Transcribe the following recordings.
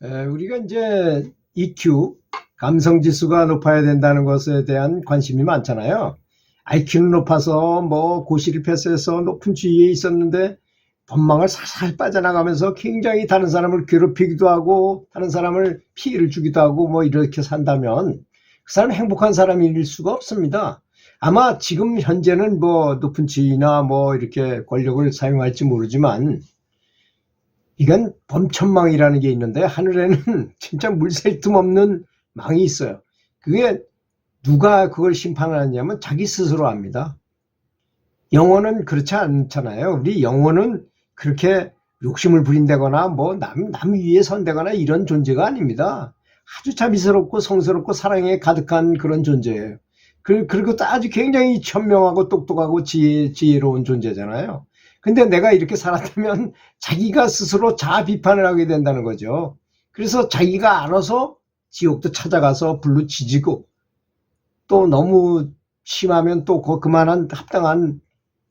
우리가 이제 EQ, 감성 지수가 높아야 된다는 것에 대한 관심이 많잖아요. IQ는 높아서 뭐 고시를 패스해서 높은 지위에 있었는데 법망을 살살 빠져나가면서 굉장히 다른 사람을 괴롭히기도 하고 다른 사람을 피해를 주기도 하고 뭐 이렇게 산다면 그 사람은 행복한 사람일 수가 없습니다. 아마 지금 현재는 뭐 높은 지위나 뭐 이렇게 권력을 사용할지 모르지만 이건 범천망이라는 게 있는데 하늘에는 진짜 물샐 틈 없는 망이 있어요. 그게 누가 그걸 심판하냐면 자기 스스로 합니다. 영혼은 그렇지 않잖아요. 우리 영혼은 그렇게 욕심을 부린다거나 뭐 남 위에 선다거나 이런 존재가 아닙니다. 아주 자비스럽고 성스럽고 사랑에 가득한 그런 존재예요. 그리고 또 아주 굉장히 현명하고 똑똑하고 지혜로운 존재잖아요. 근데 내가 이렇게 살았다면 자기가 스스로 자아 비판을 하게 된다는 거죠. 그래서 자기가 알아서 지옥도 찾아가서 불로 지지고 또 너무 심하면 또 그만한 합당한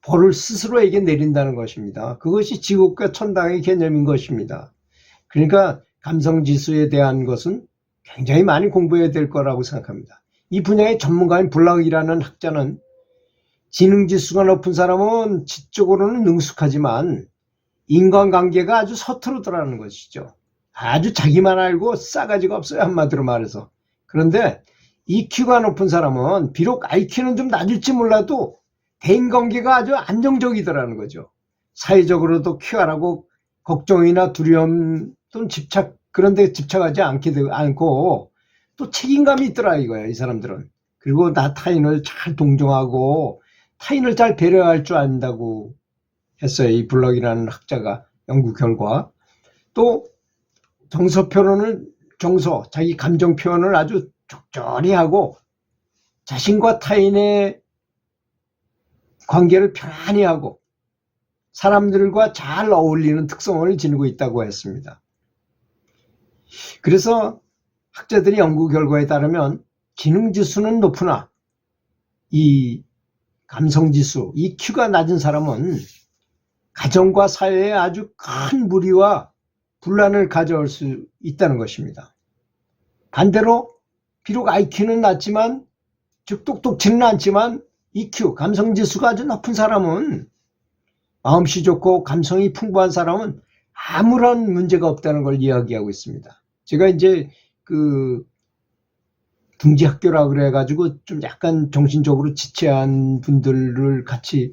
벌을 스스로에게 내린다는 것입니다. 그것이 지옥과 천당의 개념인 것입니다. 그러니까 감성지수에 대한 것은 굉장히 많이 공부해야 될 거라고 생각합니다. 이 분야의 전문가인 블락이라는 학자는 지능지수가 높은 사람은 지적으로는 능숙하지만 인간관계가 아주 서투르더라는 것이죠. 아주 자기만 알고 싸가지가 없어요, 한마디로 말해서. 그런데 EQ가 높은 사람은 비록 IQ는 좀 낮을지 몰라도 대인관계가 아주 안정적이더라는 거죠. 사회적으로도 쾌활하고 걱정이나 두려움 또는 그런 데 집착하지 않고 또 책임감이 있더라 이거예요, 이 사람들은. 그리고 타인을 잘 동정하고 타인을 잘 배려할 줄 안다고 했어요. 이 블럭이라는 학자가 연구 결과. 또 자기 감정 표현을 아주 적절히 하고 자신과 타인의 관계를 편안히 하고 사람들과 잘 어울리는 특성을 지니고 있다고 했습니다. 그래서 학자들의 연구 결과에 따르면 지능지수는 높으나 이 감성지수, EQ가 낮은 사람은 가정과 사회에 아주 큰 무리와 분란을 가져올 수 있다는 것입니다. 반대로 비록 IQ는 낮지만 즉 똑똑치는 않지만 EQ, 감성지수가 아주 높은 사람은 마음씨 좋고 감성이 풍부한 사람은 아무런 문제가 없다는 걸 이야기하고 있습니다. 제가 이제 둥지학교라 그래가지고 좀 약간 정신적으로 지체한 분들을 같이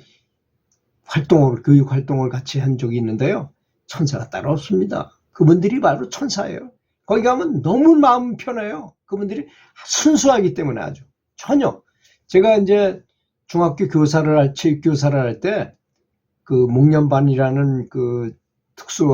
교육 활동을 같이 한 적이 있는데요. 천사가 따로 없습니다. 그분들이 바로 천사예요. 거기 가면 너무 마음 편해요. 그분들이 순수하기 때문에 아주 전혀. 제가 이제 중학교 체육교사를 할 때 그 목련반이라는 그 특수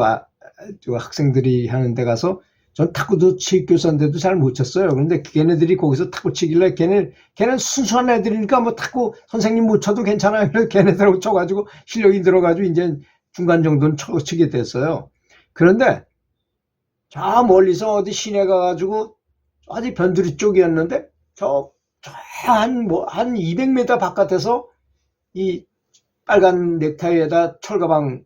학생들이 하는 데 가서 전 탁구도 체육교사인데도 잘 못 쳤어요. 그런데 걔네들이 거기서 탁구 치길래 걔는 순수한 애들이니까 뭐 탁구 선생님 못 쳐도 괜찮아요. 그래서 걔네들하고 쳐가지고 실력이 들어가지고 이제 중간 정도는 치게 됐어요. 그런데 저 멀리서 어디 시내 가가지고 어디 변두리 쪽이었는데 한 200m 바깥에서 이 빨간 넥타이에다 철가방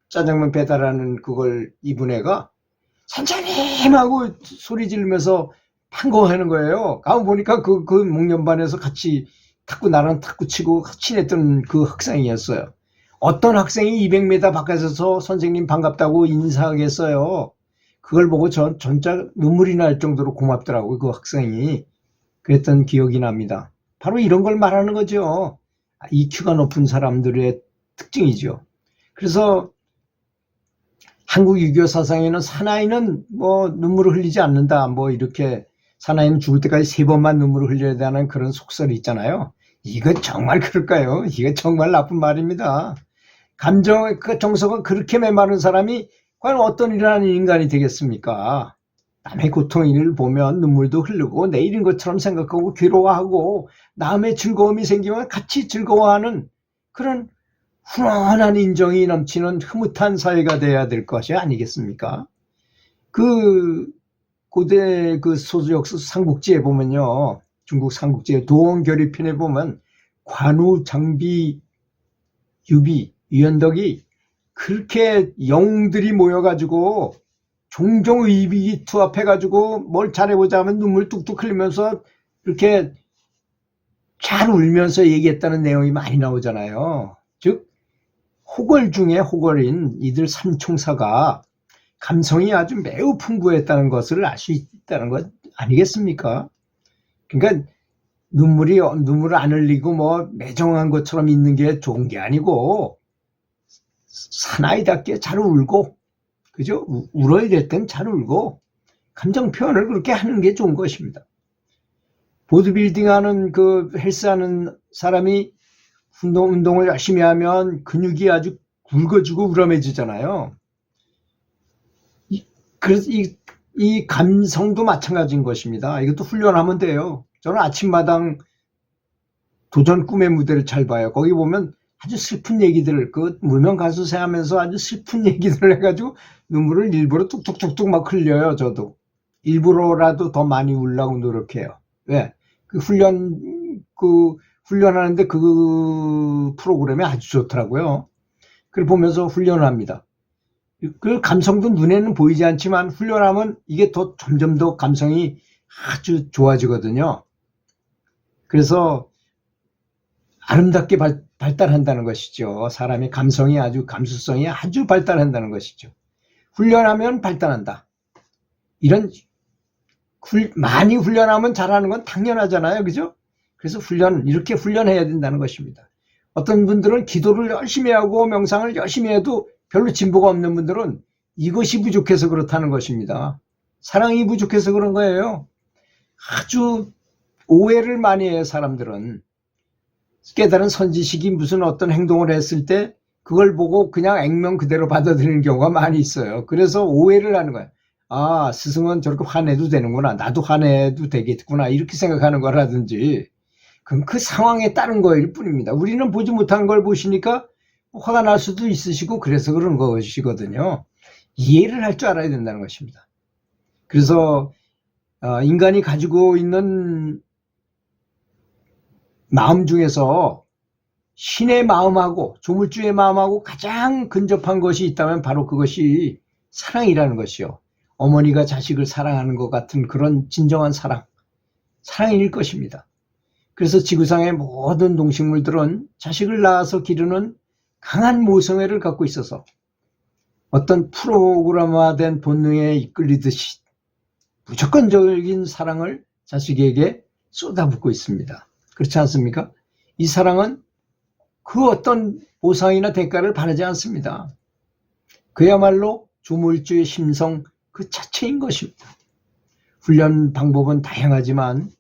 짜장면 배달하는 그걸 입은 애가 선생님하고 소리 지르면서 판공하는 거예요. 가만 보니까 그 목련반에서 같이 나랑 탁구 치고 친했던 그 학생이었어요. 어떤 학생이 200m 바깥에서 선생님 반갑다고 인사하겠어요. 그걸 보고 진짜 눈물이 날 정도로 고맙더라고요. 그 학생이. 그랬던 기억이 납니다. 바로 이런 걸 말하는 거죠. EQ가 높은 사람들의 특징이죠. 그래서 한국 유교 사상에는 사나이는 뭐 눈물을 흘리지 않는다. 뭐 이렇게 사나이는 죽을 때까지 3번만 눈물을 흘려야 되는 그런 속설이 있잖아요. 이거 정말 그럴까요? 이거 정말 나쁜 말입니다. 감정의 정서가 그렇게 메마른 사람이 과연 어떤 일을 하는 인간이 되겠습니까? 남의 고통을 보면 눈물도 흐르고 내 일인 것처럼 생각하고 괴로워하고 남의 즐거움이 생기면 같이 즐거워하는 그런 훈훈한 인정이 넘치는 흐뭇한 사회가 돼야 될 것이 아니겠습니까? 고대 소수역사 삼국지에 보면요. 중국 삼국지의 도원결의편에 보면 관우, 장비, 유비, 유연덕이 그렇게 영웅들이 모여가지고 종종 의기투합해가지고 뭘 잘해보자 하면 눈물 뚝뚝 흘리면서 이렇게 잘 울면서 얘기했다는 내용이 많이 나오잖아요. 즉 호걸 중에 호걸인 이들 삼총사가 감성이 아주 매우 풍부했다는 것을 알 수 있다는 것 아니겠습니까? 그러니까 눈물을 안 흘리고 뭐 매정한 것처럼 있는 게 좋은 게 아니고 사나이답게 잘 울고, 그죠? 울어야 될 땐 잘 울고 감정 표현을 그렇게 하는 게 좋은 것입니다. 보디빌딩 하는 그 헬스하는 사람이 운동을 열심히 하면 근육이 아주 굵어지고 우람해지잖아요. 그래서 이 감성도 마찬가지인 것입니다. 이것도 훈련하면 돼요. 저는 아침마당 도전 꿈의 무대를 잘 봐요. 거기 보면 아주 슬픈 얘기들을, 그 무명 가수세 하면서 아주 슬픈 얘기들을 해가지고 눈물을 일부러 뚝뚝뚝뚝 막 흘려요. 저도 일부러라도 더 많이 울려고 노력해요. 왜? 훈련하는데 그 프로그램이 아주 좋더라고요. 그걸 보면서 훈련을 합니다. 그 감성도 눈에는 보이지 않지만 훈련하면 이게 점점 더 감성이 아주 좋아지거든요. 그래서 아름답게 발달한다는 것이죠. 사람의 감수성이 아주 발달한다는 것이죠. 훈련하면 발달한다. 많이 훈련하면 잘하는 건 당연하잖아요. 그죠? 그래서 이렇게 훈련해야 된다는 것입니다. 어떤 분들은 기도를 열심히 하고 명상을 열심히 해도 별로 진보가 없는 분들은 이것이 부족해서 그렇다는 것입니다. 사랑이 부족해서 그런 거예요. 아주 오해를 많이 해요, 사람들은. 깨달은 선지식이 무슨 어떤 행동을 했을 때 그걸 보고 그냥 액면 그대로 받아들이는 경우가 많이 있어요. 그래서 오해를 하는 거예요. 아, 스승은 저렇게 화내도 되는구나. 나도 화내도 되겠구나. 이렇게 생각하는 거라든지. 그럼 그 상황에 따른 거일 뿐입니다. 우리는 보지 못한 걸 보시니까 화가 날 수도 있으시고 그래서 그런 것이거든요. 이해를 할 줄 알아야 된다는 것입니다. 그래서 인간이 가지고 있는 마음 중에서 신의 마음하고 조물주의 마음하고 가장 근접한 것이 있다면 바로 그것이 사랑이라는 것이요. 어머니가 자식을 사랑하는 것 같은 그런 진정한 사랑일 것입니다. 그래서 지구상의 모든 동식물들은 자식을 낳아서 기르는 강한 모성애를 갖고 있어서 어떤 프로그램화된 본능에 이끌리듯이 무조건적인 사랑을 자식에게 쏟아붓고 있습니다. 그렇지 않습니까? 이 사랑은 그 어떤 보상이나 대가를 바라지 않습니다. 그야말로 조물주의 심성 그 자체인 것입니다. 훈련 방법은 다양하지만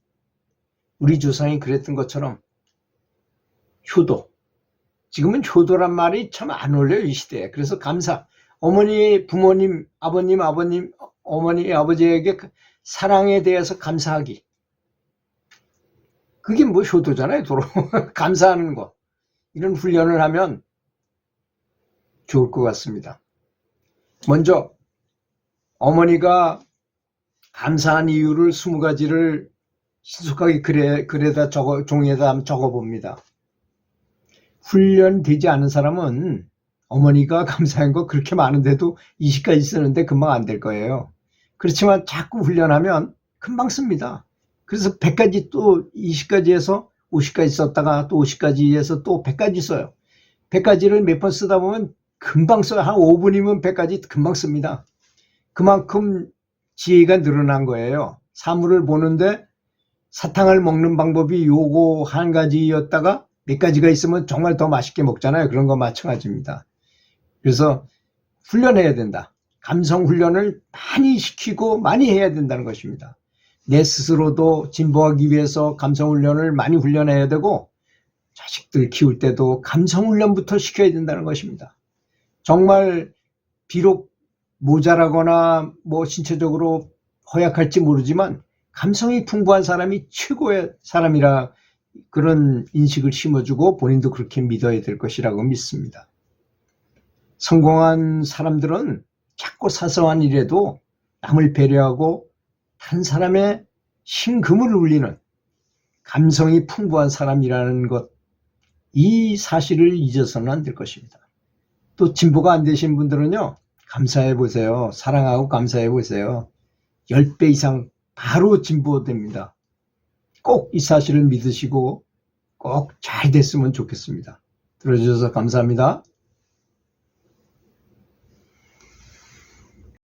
우리 조상이 그랬던 것처럼 효도, 지금은 효도란 말이 참 안 어울려요, 이 시대에. 그래서 어머니, 부모님, 아버님, 어머니, 아버지에게 사랑에 대해서 감사하기. 그게 뭐 효도잖아요, 도로. 감사하는 거. 이런 훈련을 하면 좋을 것 같습니다. 먼저 어머니가 감사한 이유를 20가지를 신속하게 글에다 종이에다 적어봅니다. 훈련되지 않은 사람은 어머니가 감사한 거 그렇게 많은데도 20가지 쓰는데 금방 안 될 거예요. 그렇지만 자꾸 훈련하면 금방 씁니다. 그래서 100가지 또 20가지에서 50가지 썼다가 또 50가지에서 또 100가지 써요. 100가지를 몇 번 쓰다 보면 금방 써요. 한 5분이면 100가지 금방 씁니다. 그만큼 지혜가 늘어난 거예요. 사물을 보는데 사탕을 먹는 방법이 요거 한 가지였다가 몇 가지가 있으면 정말 더 맛있게 먹잖아요. 그런 거 마찬가지입니다. 그래서 훈련해야 된다. 감성 훈련을 많이 시키고 많이 해야 된다는 것입니다. 내 스스로도 진보하기 위해서 감성 훈련을 많이 훈련해야 되고 자식들 키울 때도 감성 훈련부터 시켜야 된다는 것입니다. 정말 비록 모자라거나 뭐 신체적으로 허약할지 모르지만 감성이 풍부한 사람이 최고의 사람이라 그런 인식을 심어주고 본인도 그렇게 믿어야 될 것이라고 믿습니다. 성공한 사람들은 작고 사소한 일에도 남을 배려하고 다른 사람의 심금을 울리는 감성이 풍부한 사람이라는 것, 이 사실을 잊어서는 안 될 것입니다. 또 진보가 안 되신 분들은요, 감사해 보세요. 사랑하고 감사해 보세요. 10배 이상 바로 진보됩니다. 꼭 이 사실을 믿으시고 꼭 잘 됐으면 좋겠습니다. 들어주셔서 감사합니다.